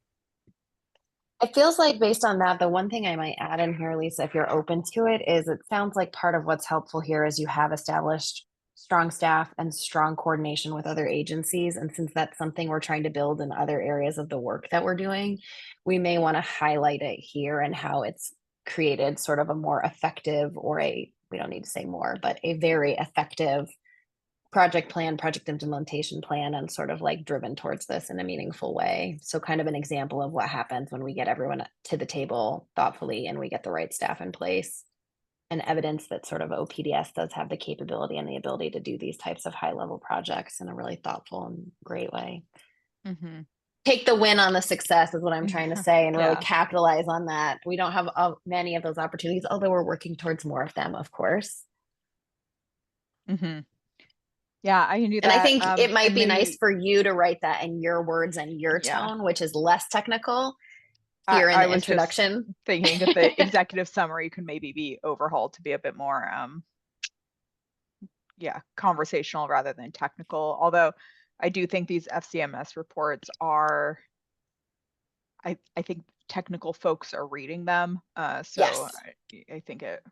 It feels like based on that, the one thing I might add in here, Lisa, if you're open to it, is it sounds like part of what's helpful here is you have established strong staff and strong coordination with other agencies. And since that's something we're trying to build in other areas of the work that we're doing, we may want to highlight it here and how it's created sort of a more effective we don't need to say more, but a very effective project plan, project implementation plan, and sort of like driven towards this in a meaningful way. So kind of an example of what happens when we get everyone to the table thoughtfully and we get the right staff in place, and evidence that sort of OPDS does have the capability and the ability to do these types of high level projects in a really thoughtful and great way. Mm-hmm. Take the win on the success is what I'm trying to say, and really Yeah. capitalize on that. We don't have many of those opportunities, although we're working towards more of them, of course. Mm-hmm. Yeah, I can do that. And I think it might and be nice maybe for you to write that in your words and your Yeah. tone, which is less technical here in I the was just introduction. thinking that the executive summary could maybe be overhauled to be a bit more conversational rather than technical. Although I do think these FCMS reports are, I think technical folks are reading them. So Yes. I think it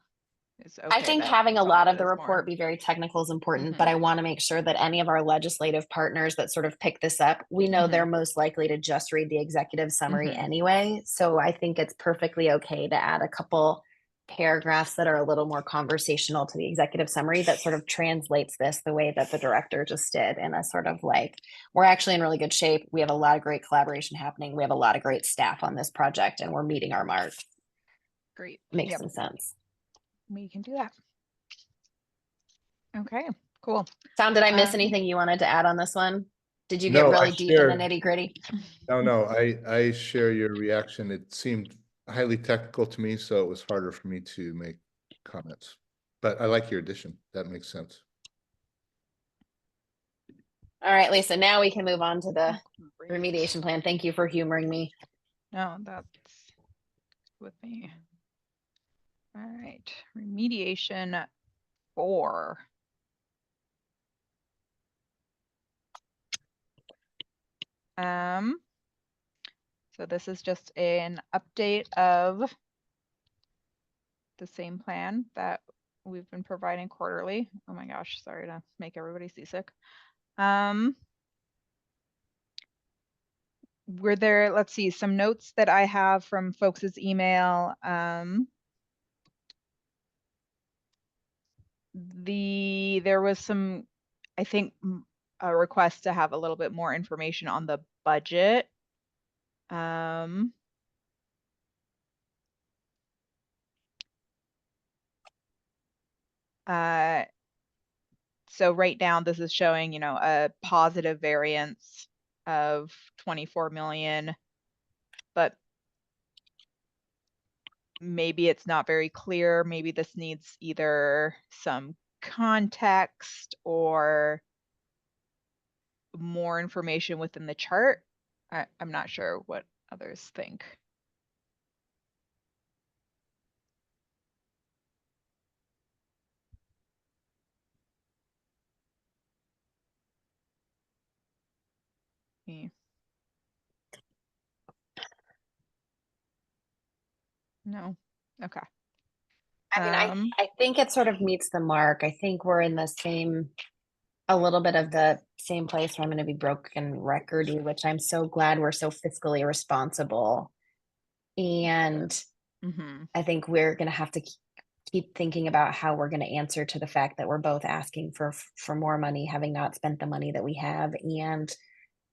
is okay. I think that having a some lot it of the is report more. be very technical is important, Mhm. but I want to make sure that any of our legislative partners that sort of pick this up, we know Mhm. they're most likely to just read the executive summary Mhm. anyway. So I think it's perfectly okay to add a couple paragraphs that are a little more conversational to the executive summary that sort of translates this the way that the director just did, in a sort of like, we're actually in really good shape. We have a lot of great collaboration happening. We have a lot of great staff on this project and we're meeting our mark. Great. Makes Yep. some sense. We can do that. Okay, cool. Tom, did I miss anything you wanted to add on this one? Did you get No, I really deep in the shared- nitty gritty? No, I share your reaction. It seemed highly technical to me, so it was harder for me to make comments. But I like your addition. That makes sense. All right, Lisa, now we can move on to the Great. remediation plan. Thank you for humoring me. No, that's with me. All right, remediation 4. So this is just an update of the same plan that we've been providing quarterly. Oh my gosh, sorry to make everybody seasick. Were there, let's see, some notes that I have from folks' email. There was some, I think, a request to have a little bit more information on the budget. So right now this is showing, a positive variance of 24 million, but maybe it's not very clear. Maybe this needs either some context or more information within the chart. I'm not sure what others think. No. Okay. I mean, I think it sort of meets the mark. I think we're in a little bit of the same place where I'm going to be broken recordy, which I'm so glad we're so fiscally responsible. And I think we're going to have to keep thinking about how we're going to answer to the fact that we're both asking for more money, having not spent the money that we have, and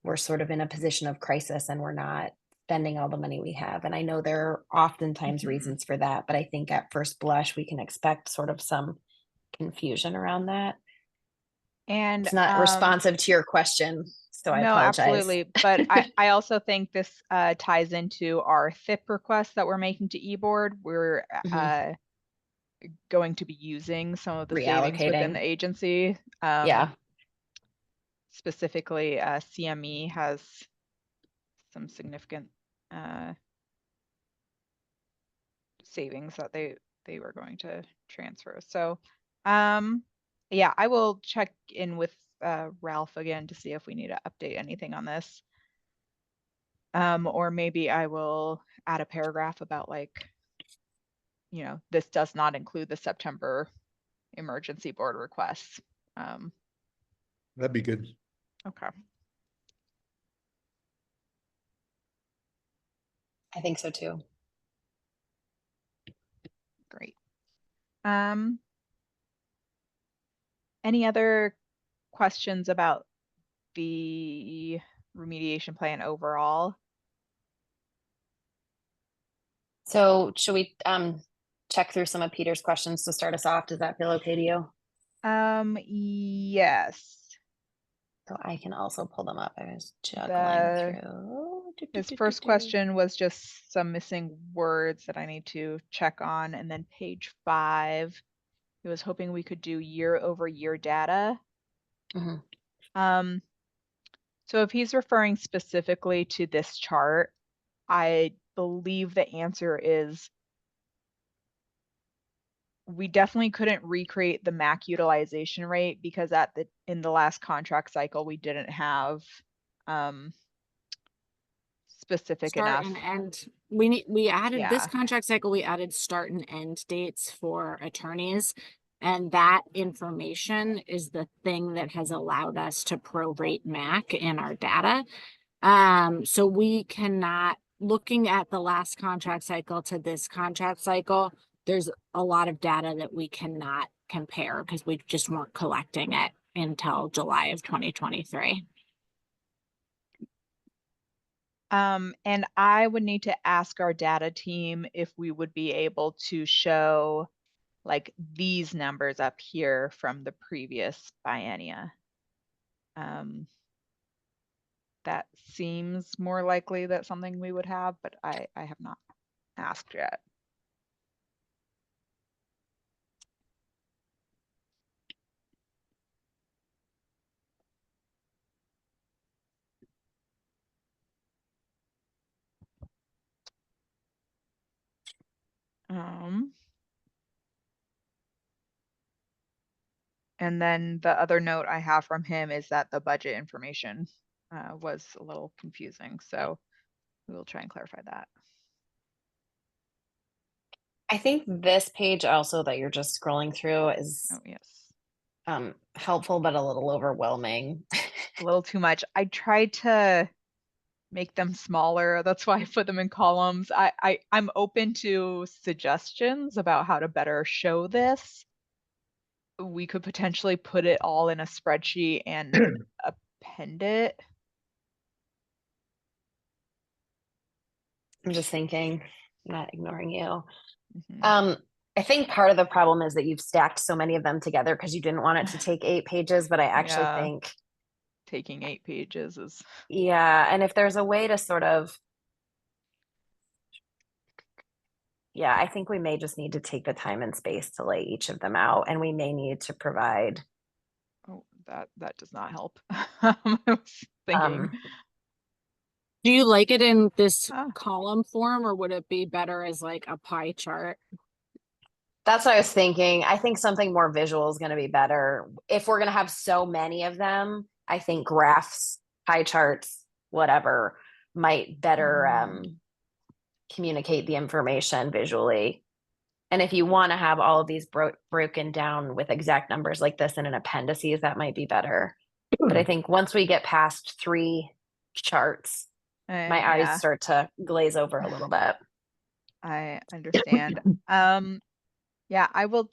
we're sort of in a position of crisis and we're not spending all the money we have. And I know there are oftentimes reasons for that, but I think at first blush we can expect sort of some confusion around that. And It's not responsive to your question, so I no, apologize. absolutely. But I also think this ties into our THIP request that we're making to eBoard. We're going to be using some of the savings within the agency. Yeah. Specifically, CME has some significant savings that they were going to transfer. So yeah, I will check in with Ralph again to see if we need to update anything on this. Or maybe I will add a paragraph about, like, you know, this does not include the September emergency board requests. That'd be good. Okay. I think so too. Great. Any other questions about the remediation plan overall? So should we check through some of Peter's questions to start us off? Does that feel okay to you? Yes. So I can also pull them up. I was juggling through. His first question was just some missing words that I need to check on. And then page 5, he was hoping we could do year-over-year data. So if he's referring specifically to this chart, I believe the answer is we definitely couldn't recreate the MAC utilization rate because in the last contract cycle we didn't have specific start enough. and end. We added this Yeah. contract cycle, we added start and end dates for attorneys. And that information is the thing that has allowed us to prorate MAC in our data. So we cannot, looking at the last contract cycle to this contract cycle, there's a lot of data that we cannot compare because we just weren't collecting it until July of 2023. And I would need to ask our data team if we would be able to show like these numbers up here from the previous biennia. That seems more likely that something we would have, but I have not asked yet. And then the other note I have from him is that the budget information was a little confusing. So we will try and clarify that. I think this page also that you're just scrolling through is helpful, but a little overwhelming. A little too much. I tried to make them smaller. That's why I put them in columns. I'm open to suggestions about how to better show this. We could potentially put it all in a spreadsheet and append it. I'm just thinking, not ignoring you. I think part of the problem is that you've stacked so many of them together because you didn't want it to take 8 pages, but I actually think taking 8 pages is. Yeah, and if there's a way to sort of, I think we may just need to take the time and space to lay each of them out, and we may need to provide. Oh, that does not help. I was thinking. Do you like it in this column form, or would it be better as like a pie chart? That's what I was thinking. I think something more visual is going to be better. If we're going to have so many of them, I think graphs, pie charts, whatever, might better communicate the information visually. And if you want to have all of these broken down with exact numbers like this in an appendices, that might be better. But I think once we get past 3 charts, my eyes start to glaze over a little bit. I understand. Yeah, I will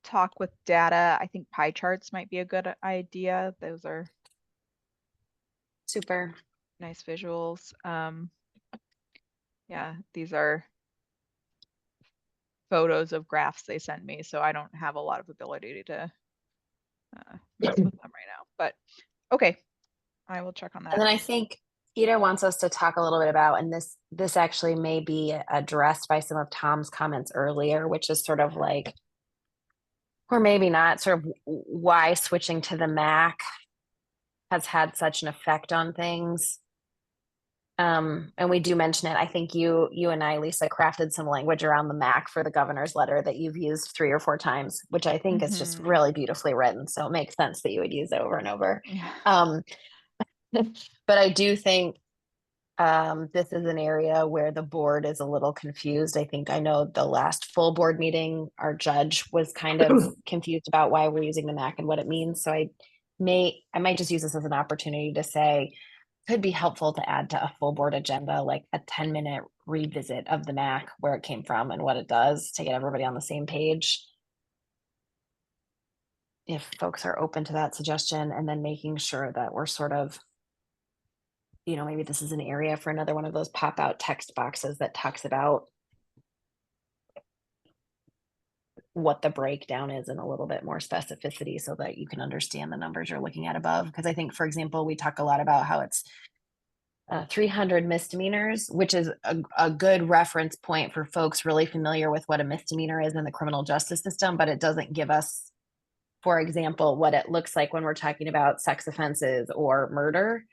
talk with data. I think pie charts might be a good idea. Those are Super. nice visuals. Yeah, these are photos of graphs they sent me, so I don't have a lot of ability to mess with them right now. But okay, I will check on that. And then I think Peter wants us to talk a little bit about, and this actually may be addressed by some of Tom's comments earlier, which is sort of like, or maybe not, sort of why switching to the Mac has had such an effect on things. And we do mention it. I think you and I, Lisa, crafted some language around the Mac for the governor's letter that you've used 3 or 4 times, which I think is just really beautifully written. So it makes sense that you would use it over and over. Yeah. But I do think this is an area where the board is a little confused. I think I know the last full board meeting, our judge was kind of confused about why we're using the Mac and what it means. So I might just use this as an opportunity to say, could be helpful to add to a full board agenda, like a 10-minute revisit of the Mac, where it came from and what it does, to get everybody on the same page. If folks are open to that suggestion, and then making sure that we're sort of, maybe this is an area for another one of those pop out text boxes that talks about what the breakdown is in a little bit more specificity, so that you can understand the numbers you're looking at above. Because I think, for example, we talk a lot about how it's 300 misdemeanors, which is a good reference point for folks really familiar with what a misdemeanor is in the criminal justice system, but it doesn't give us, for example, what it looks like when we're talking about sex offenses or murder.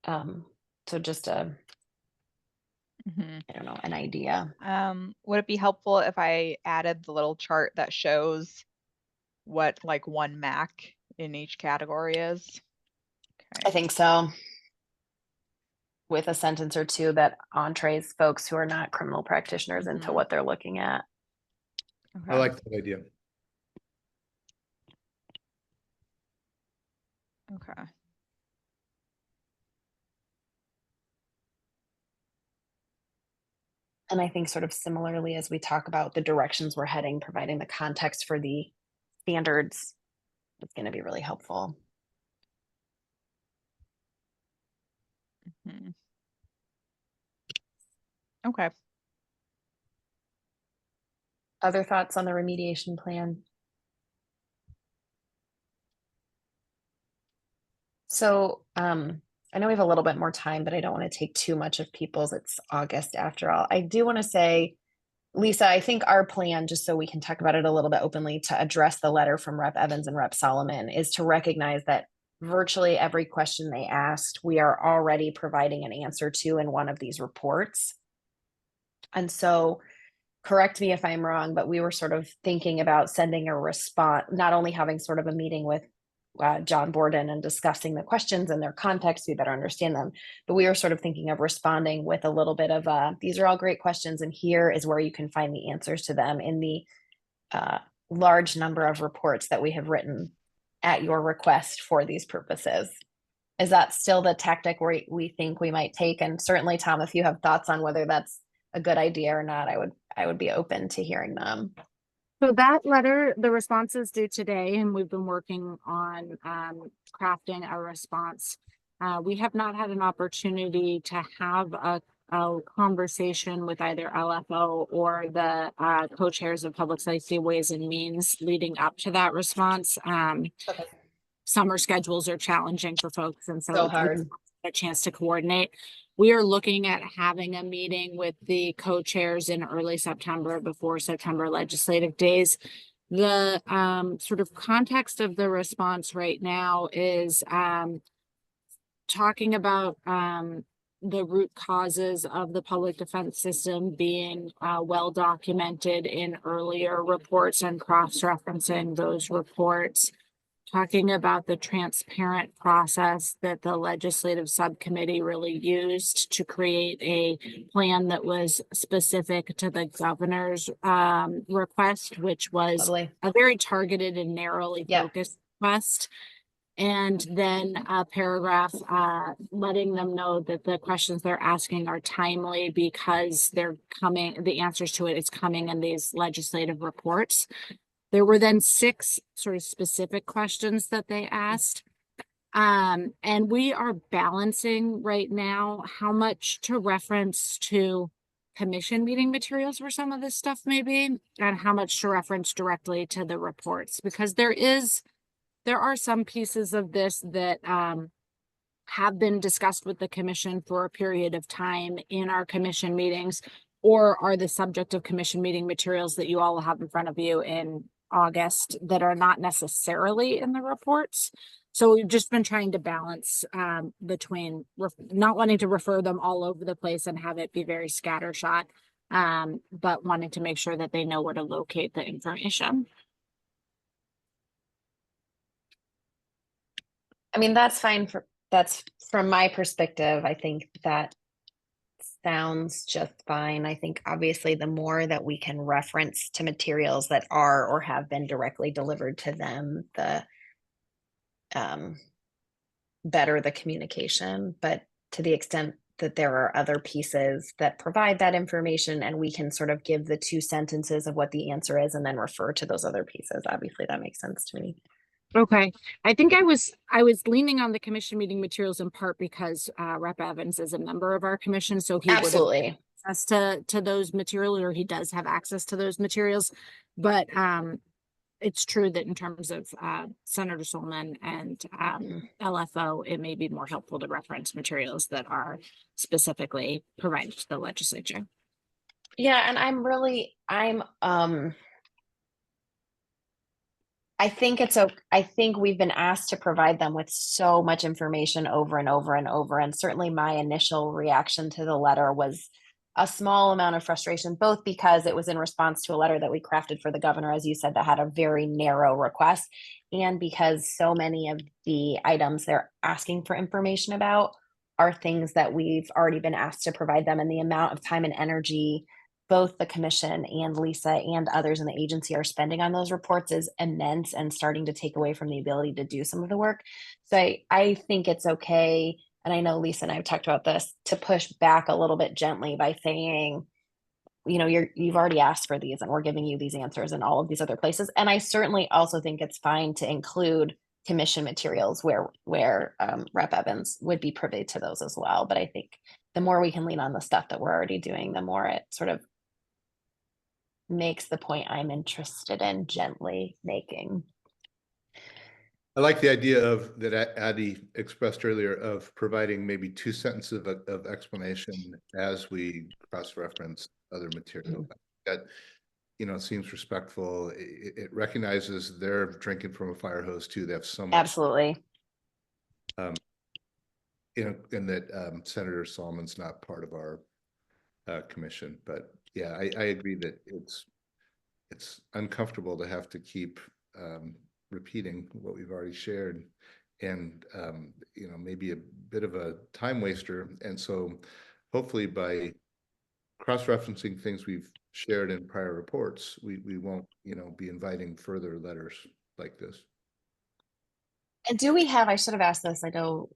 So just I don't know, an idea. Would it be helpful if I added the little chart that shows what like one Mac in each category is? Okay. I think so. With a sentence or two that entrees folks who are not criminal practitioners into what they're looking at. I like that idea. Okay. And I think sort of similarly, as we talk about the directions we're heading, providing the context for the standards is going to be really helpful. Okay. Other thoughts on the remediation plan? So I know we have a little bit more time, but I don't want to take too much of people's. It's August after all. I do want to say, Lisa, I think our plan, just so we can talk about it a little bit openly, to address the letter from Rep. Evans and Rep. Solomon, is to recognize that virtually every question they asked, we are already providing an answer to in one of these reports. And so, correct me if I'm wrong, but we were sort of thinking about sending a response, not only having sort of a meeting with John Borden and discussing the questions and their context, we better understand them. But we were sort of thinking of responding with a little bit of these are all great questions, and here is where you can find the answers to them in the large number of reports that we have written at your request for these purposes. Is that still the tactic we think we might take? And certainly, Tom, if you have thoughts on whether that's a good idea or not, I would be open to hearing them. So that letter, the response is due today, and we've been working on crafting a response. We have not had an opportunity to have a conversation with either LFO or the co-chairs of Public Safety Ways and Means leading up to that response. Okay. Summer schedules are challenging for folks, and So hard. A chance to coordinate. We are looking at having a meeting with the co-chairs in early September, before September legislative days. The sort of context of the response right now is talking about the root causes of the public defense system being well documented in earlier reports and cross-referencing those reports. Talking about the transparent process that the legislative subcommittee really used to create a plan that was specific to the governor's request, which was Lovely. a very targeted and narrowly focused request. and then a paragraph letting them know that the questions they're asking are timely because they're coming, the answers to it is coming in these legislative reports. There were then 6 sort of specific questions that they asked. And we are balancing right now how much to reference to commission meeting materials for some of this stuff maybe, and how much to reference directly to the reports, because there are some pieces of this that have been discussed with the commission for a period of time in our commission meetings, or are the subject of commission meeting materials that you all will have in front of you in August that are not necessarily in the reports. So we've just been trying to balance between not wanting to refer them all over the place and have it be very scattershot, but wanting to make sure that they know where to locate the information. I mean, that's fine that's from my perspective. I think that sounds just fine. I think obviously the more that we can reference to materials that are or have been directly delivered to them, the better the communication. But to the extent that there are other pieces that provide that information and we can sort of give the 2 sentences of what the answer is and then refer to those other pieces, obviously that makes sense to me. Okay, I think I was leaning on the commission meeting materials in part because Rep. Evans is a member of our commission, so he would have Absolutely. access to those materials, or he does have access to those materials. But it's true that in terms of Senator Solomon and LFO, it may be more helpful to reference materials that are specifically provided to the legislature. Yeah, and I think we've been asked to provide them with so much information over and over and over. And certainly my initial reaction to the letter was a small amount of frustration, both because it was in response to a letter that we crafted for the governor, as you said, that had a very narrow request, and because so many of the items they're asking for information about are things that we've already been asked to provide them, and the amount of time and energy both the commission and Lisa and others in the agency are spending on those reports is immense and starting to take away from the ability to do some of the work. So I think it's okay, and I know Lisa and I have talked about this, to push back a little bit gently by saying, you know, you've already asked for these and we're giving you these answers in all of these other places. And I certainly also think it's fine to include commission materials where Rep. Evans would be privy to those as well. But I think the more we can lean on the stuff that we're already doing, the more it sort of makes the point I'm interested in gently making. I like the idea of that Addie expressed earlier of providing maybe 2 sentences of explanation as we cross-reference other material. That, you know, seems respectful. It recognizes they're drinking from a fire hose too. They have so much. Absolutely. You know, and that Senator Solomon's not part of our commission, but yeah, I agree that it's uncomfortable to have to keep repeating what we've already shared, and you know, maybe a bit of a time waster. And so hopefully by cross-referencing things we've shared in prior reports, we won't, you know, be inviting further letters like this. And do we have, I should have asked this, I know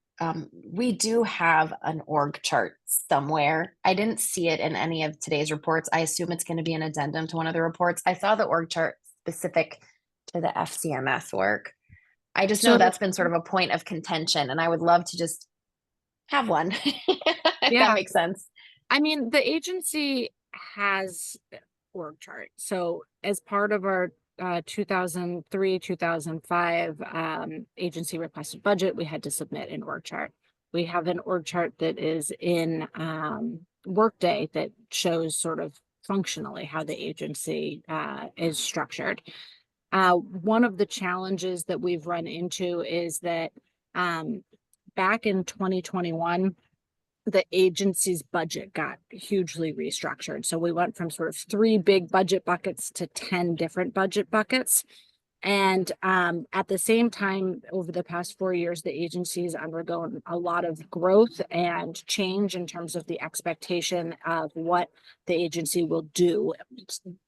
we do have an org chart somewhere. I didn't see it in any of today's reports. I assume it's going to be an addendum to one of the reports. I saw the org chart specific to the FCMS work. I just know that's been sort of a point of contention, and I would love to just have one, if that makes sense. I mean, the agency has org chart. So as part of our 2003-2005 agency requested budget, we had to submit an org chart. We have an org chart that is in Workday that shows sort of functionally how the agency is structured. One of the challenges that we've run into is that back in 2021, the agency's budget got hugely restructured. So we went from sort of 3 big budget buckets to 10 different budget buckets. And at the same time, over the past 4 years, the agency has undergone a lot of growth and change in terms of the expectation of what the agency will do,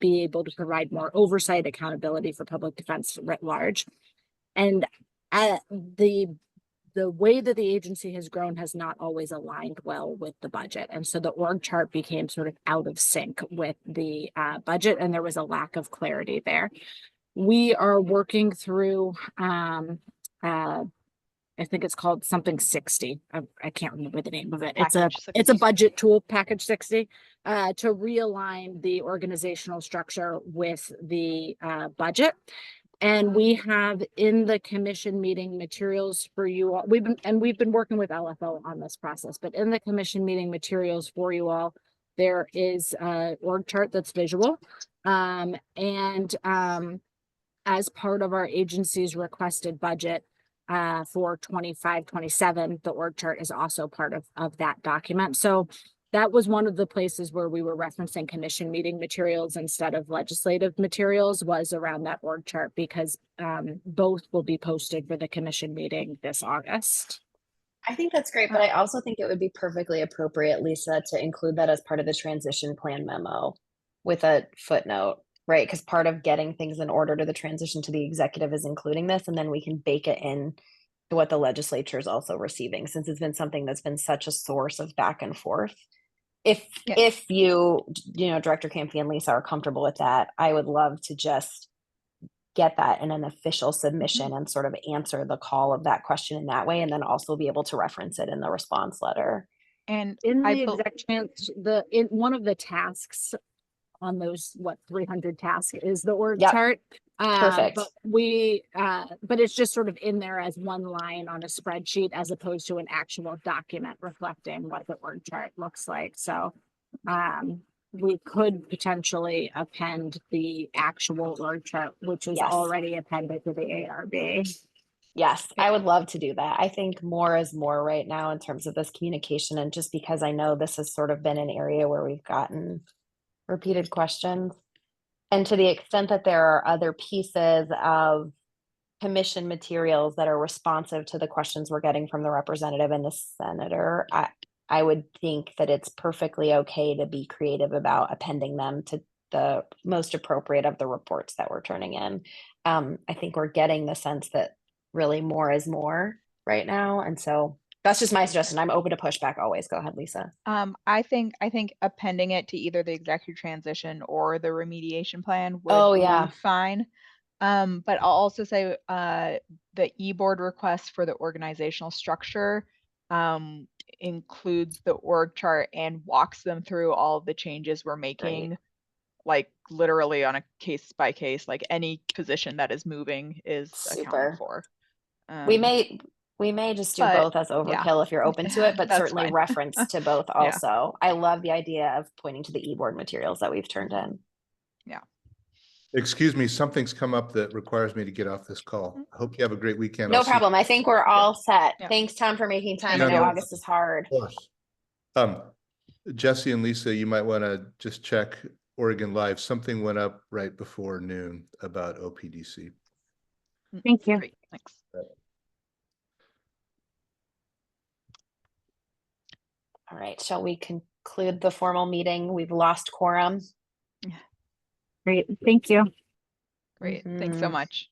be able to provide more oversight, accountability for public defense writ large. And The way that the agency has grown has not always aligned well with the budget. And so the org chart became sort of out of sync with the budget, and there was a lack of clarity there. We are working through, I think it's called something 60. I can't remember the name of it. It's a Package 60. budget tool, package 60, to realign the organizational structure with the budget. And we have in the commission meeting materials for you all, we've been working with LFO on this process, but in the commission meeting materials for you all, there is a org chart that's visual. As part of our agency's requested budget for 25-27, the org chart is also part of that document. So that was one of the places where we were referencing commission meeting materials instead of legislative materials, was around that org chart, because both will be posted for the commission meeting this August. I think that's great, but I also think it would be perfectly appropriate, Lisa, to include that as part of the transition plan memo with a footnote, right? Because part of getting things in order to the transition to the executive is including this, and then we can bake it in to what the legislature is also receiving, since it's been something that's been such a source of back and forth. If you know, Director Campy and Lisa are comfortable with that, I would love to just get that in an official submission and sort of answer the call of that question in that way, and then also be able to reference it in the response letter. And In one of the tasks on those 300 tasks is the org chart. Perfect. But it's just sort of in there as one line on a spreadsheet, as opposed to an actual document reflecting what the org chart looks like. So we could potentially append the actual org chart, which is already appended to the ARB. Yes, I would love to do that. I think more is more right now in terms of this communication, and just because I know this has sort of been an area where we've gotten repeated questions. And to the extent that there are other pieces of commission materials that are responsive to the questions we're getting from the representative and the senator, I would think that it's perfectly okay to be creative about appending them to the most appropriate of the reports that we're turning in. I think we're getting the sense that really more is more right now. And so that's just my suggestion. I'm open to pushback always. Go ahead, Lisa. I think appending it to either the executive transition or the remediation plan would be fine. But I'll also say the e-board request for the organizational structure includes the org chart and walks them through all of the changes we're making, like literally on a case by case, like any position that is moving is accounted for. We may just do both as overkill if you're open to it, but certainly reference to both also. I love the idea of pointing to the e-board materials that we've turned in. Yeah. Excuse me, something's come up that requires me to get off this call. I hope you have a great weekend. No problem. I think we're all set. Yeah. Thanks, Tom, for making time. I know August is hard. Of course. Jesse and Lisa, you might want to just check Oregon Live. Something went up right before noon about OPDC. Thank you. Great. Thanks. All right. Shall we conclude the formal meeting? We've lost quorum. Great. Thank you. Great. Thanks so much.